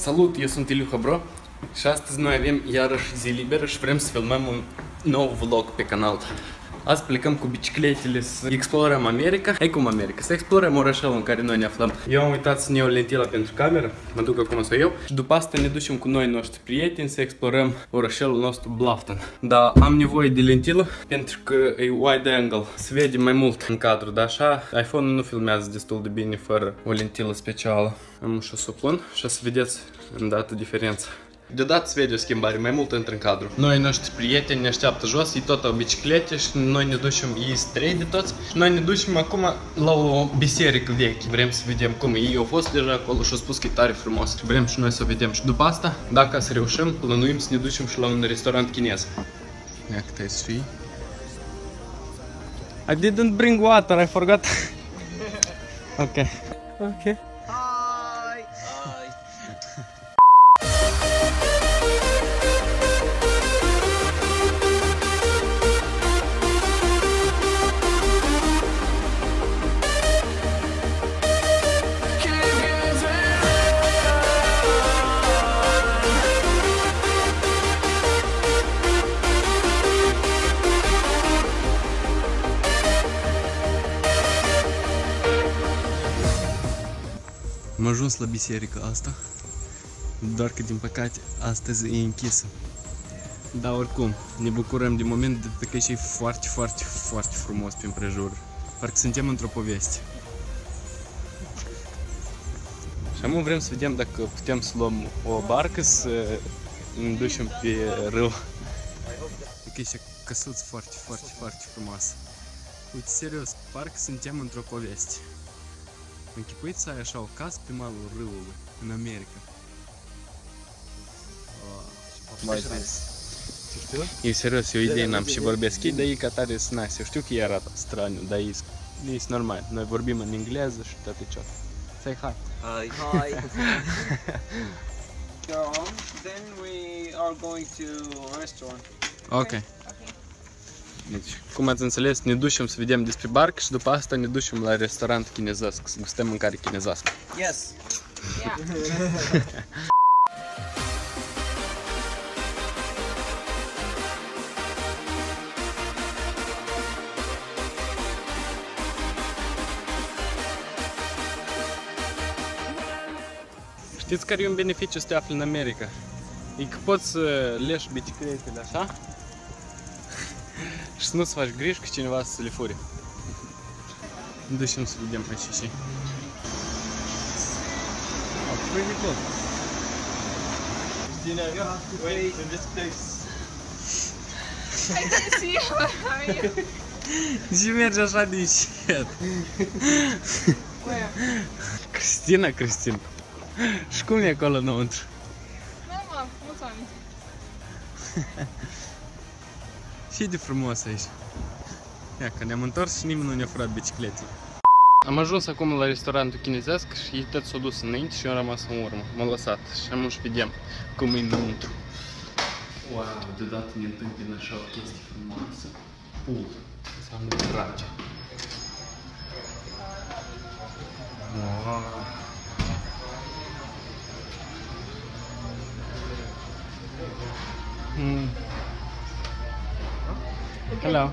Salut, eu sunt Iliuha Bro și astăzi noi avem iarăși zi liberă și vrem să filmăm un nou vlog pe canal. Azi plecăm cu bicicletele să explorăm America. Hai cum America, să explorăm orașul în care noi ne aflăm. Eu am uitat să ne iau lentila pentru cameră, mă duc acum să o iau. Și după asta ne ducem cu noi noștri prieteni să explorăm orașul nostru Bluffton. Dar am nevoie de lentilă pentru că e wide angle, se vede mai mult în cadru, dar așa iPhone-ul nu filmează destul de bine fără o lentilă specială. Am și o să o pun și o să vedeți îndată diferența. Deodată se vede o schimbare, mai mult intră în cadru. Noi noștri prieteni ne așteaptă jos, ei tot au biciclete și noi ne ducem, ei sunt trei de toți. Și noi ne ducem acum la o biserică veche, vrem să vedem cum e. Ei au fost deja acolo și au spus că e tare frumos. Și vrem și noi să o vedem. Și după asta, dacă să reușim, plănuim să ne ducem și la un restaurant chinez. Ia cât ai să fii. I didn't bring water, I forgot. Ok. Ok. Am ajuns la biserica asta, doar că din păcate astăzi e închisă. Dar oricum, ne bucurăm de moment de că e foarte, foarte, foarte frumos prin prejur. Parcă suntem într-o poveste. Și acum vrem să vedem dacă putem să luăm o barcă să ne ducem pe râu. Că e căsuță foarte, foarte, foarte frumoasă. Uite, serios, parcă suntem într-o poveste. Închipuiți să ai așa o casă pe malul râului, în America. Mai e serios, eu idei n-am și vorbesc ei, dar ei ca tare sunt nice. Eu știu că ei arată straniu, dar ei sunt normal. Noi vorbim în engleză și toate ce. Say hi. Hi. Hi. Then we are going to a restaurant. Ok. Deci, cum ați înțeles, ne ducem să vedem despre barcă și după asta ne ducem la restaurant chinezesc, să gustăm mâncare chinezească. Yes. Yeah. Știți care e un beneficiu să te afli în America? E că poți să leși bicicletele așa și să nu-ți faci griji cu cineva să le fure. Ne ducem să vedem aici și. Pretty cool. You know, you have to wait in this place. I can see you. How are you? Și merge așa de încet. Where? Cristina. Și cum e acolo înăuntru? Normal, mulți oameni. Și de frumos aici. Ia că ne-am întors și nimeni nu ne-a furat bicicletele. Am ajuns acum la restaurantul chinezesc și ei tot s-au dus înainte și eu am rămas în urmă. M-am lăsat și am și vedem cum e înăuntru. Wow, deodată ne întâmpină așa o chestie frumoasă. Pool. Înseamnă drage. Wow. Hello.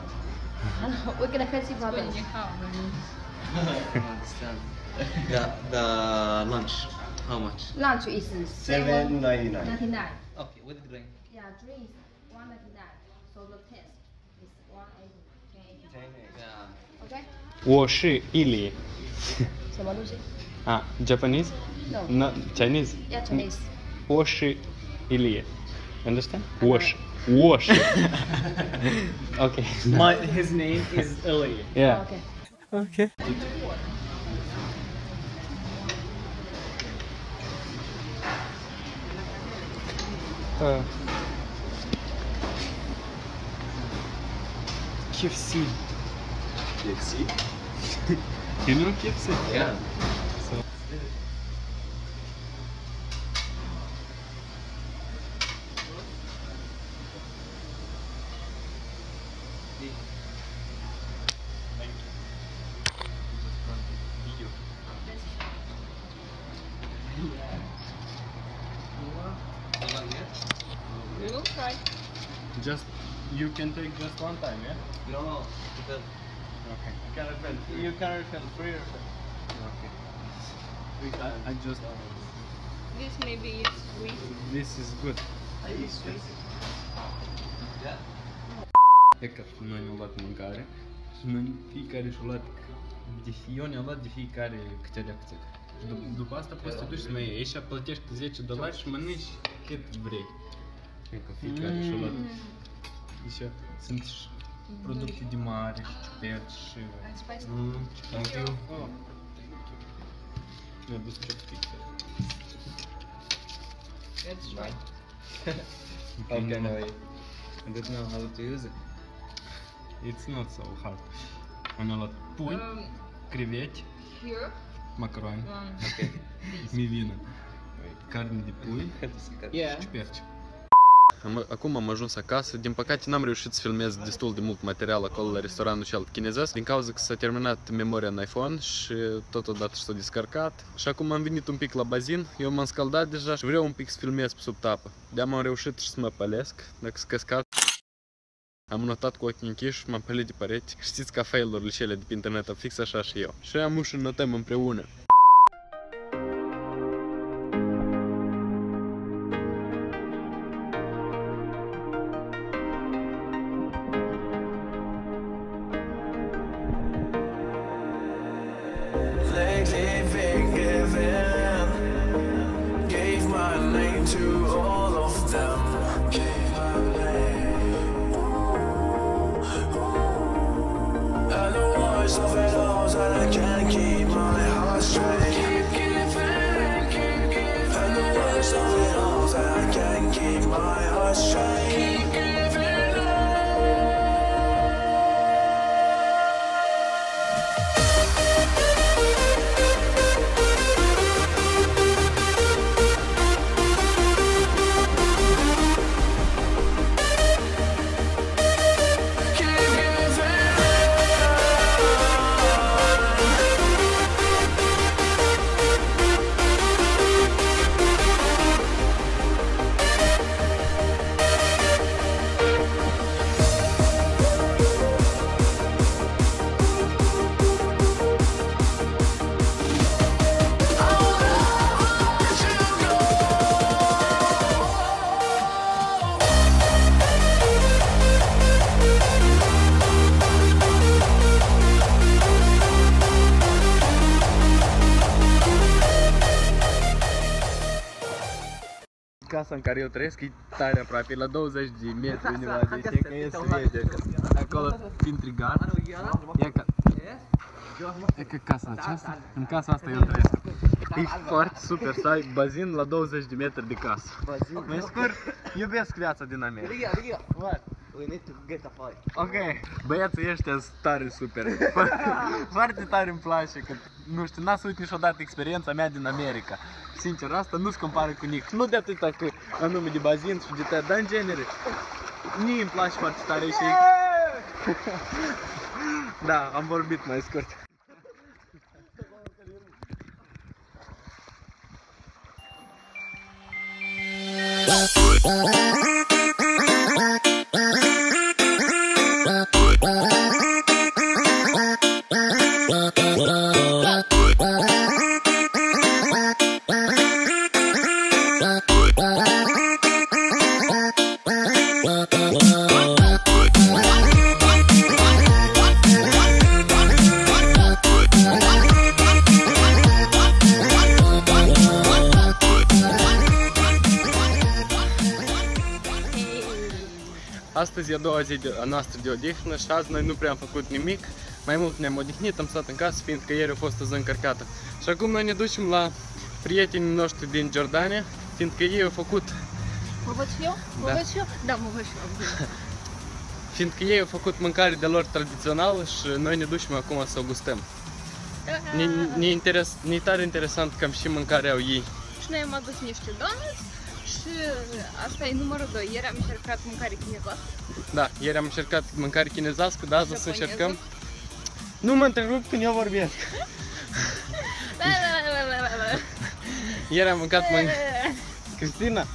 We're gonna fetch you problems. The lunch. How much? Lunch is $7.99. 99. Okay, with the drink. Yeah, drinks 199. So the test is 180. 1080. Yeah. Okay? 我是Ili. 什么东西 Ah, Japanese? No. No, Chinese? Yeah, Chinese. 我是Ili. Understand? 我是 Okay. His name is Ilya. Yeah. Okay. Okay. KFC. KFC? You know KFC? Yeah. try. Just you can take just one time, yeah? No, because Okay. you can refill free refill. Okay. Free I just This maybe is sweet. this is good. sweet. Yeah. E că noi ne-am luat mâncare și noi fiecare și-a luat eu ne-am luat de fiecare câte lecții. După asta poți să te duci să mai iei și plătești $10 și mănânci cât vrei. E că fiecare și-a luat. Deci sunt și producte de mare și ciuperci și... Spicy. Thank you. Mi-a dus chopstick. Let's try. How can I don't know how to use it. It's not so hard. Am luat pui, creveti, Here. macaroni, Okay. mivină, carne de pui Yeah. și ciuperci. Acum am ajuns acasă, din păcate n-am reușit să filmez destul de mult material acolo la restaurantul cel chinezesc din cauza că s-a terminat memoria în iPhone și totodată s-a descărcat. Și acum am venit un pic la bazin, eu m-am scaldat deja și vreau un pic să filmez pe sub tapă. De-am am reușit și să mă pălesc, dacă s-a căscat. Am notat cu ochii închiși și m-am pălit de pereți. Știți ca fail-urile cele de pe internet, fix așa și eu. Și am și notăm împreună. Lately been giving, gave my name to all of them. Gave my name. And the worst of it all is that I can't keep my heart straight. Keep giving, keep giving. And the worst of it all is that I can't keep my heart straight. Keep giving. Casa în care eu trăiesc e tare aproape, la 20 de metri undeva, deci e că e să vede. Acolo, printre gard, e că casa aceasta, în casa asta eu trăiesc. E foarte super să ai bazin la 20 de metri de casă. Mai scurt, iubesc viața din America. We need to get a fight. Ok, băieții ăștia sunt tare super. Foarte tare îmi place că, nu știu, n-ați uit niciodată experiența mea din America. Sincer, asta nu se compară cu nic. Nu de atâta cu anume de bazin și de tăia, dar în genere. Mie îmi place foarte tare și... Da, am vorbit mai scurt. Astăzi e a doua zi a noastră de odihnă și azi noi nu prea am făcut nimic. Mai mult ne-am odihnit, am stat în casă, fiindcă ieri a fost o zi încărcată. Și acum noi ne ducem la prietenii noștri din Jordania, fiindcă ei au făcut... Mă văd și eu? Mă văd și eu? Da, mă văd și eu. Fiindcă ei au făcut mâncare de lor tradițională și noi ne ducem acum să o gustăm. Ne-e tare interesant cam și mâncarea au ei. Și noi am adus niște donuts și asta e numărul 2. Ieri am încercat mâncare chinezească. Da, ieri am încercat mâncare chinezească, dar azi o să Japoneză. încercăm. Nu mă întrerup când eu vorbesc. Ieri am mâncat Cristina!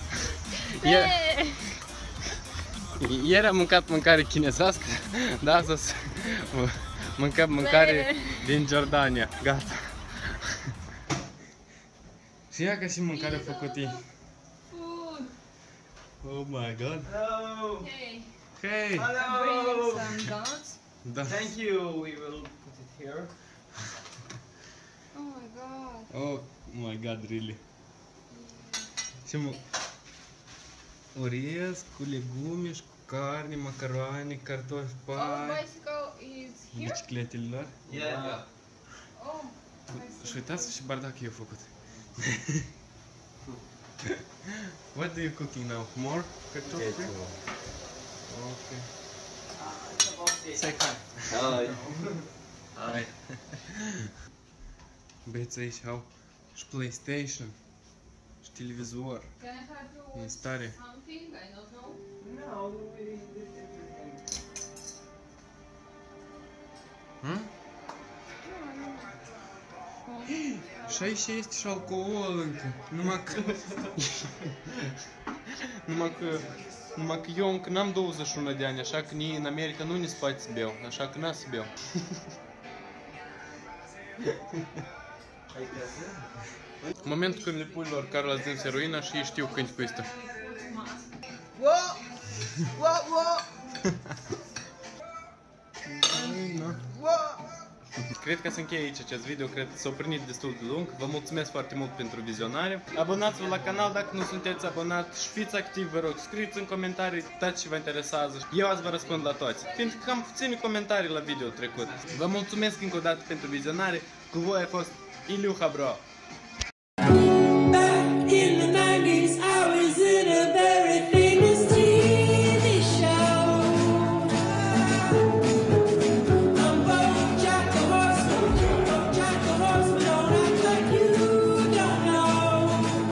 Ieri am mâncat mâncare chinezească, dar astăzi mâncăm mâncare din Jordania. Gata. Și ia ca și mâncare făcut ei. Food. Oh my god. Hello. Hey. Hey! Hello. Some donuts. Da. Thank you. We will put it here. Oh my god. Oh my god, really. Și orez cu legume și cu carne, macaroane, cartofi, Our pai. bicycle is here. Bicicletele lor. Yeah. Oh. Și uitați și bardac eu făcut. What are you cooking now? More cartofi? Okay. Say hi. Hi. Hi. Băieți aici au și PlayStation și televizor. Can I have you E stare. something? I don't know. No, we did everything. Hm? Și aici este și alcool încă. Numai că eu încă n-am 21 de ani, așa că nici în America nu ne spați să beau, așa că n-a să beau. În momentul când le pui lor Carla Zins heroina și ei știu când questo. What? What? What? Cred că se încheie aici acest video, cred că s-a oprit destul de lung. Vă mulțumesc foarte mult pentru vizionare. Abonați-vă la canal dacă nu sunteți abonat și fiți activi, vă rog. Scrieți în comentarii tot ce vă interesează. Eu azi vă răspund la toți, fiindcă am puține comentarii la video trecut. Vă mulțumesc încă o dată pentru vizionare. Cu voi a fost Iliuha Bro.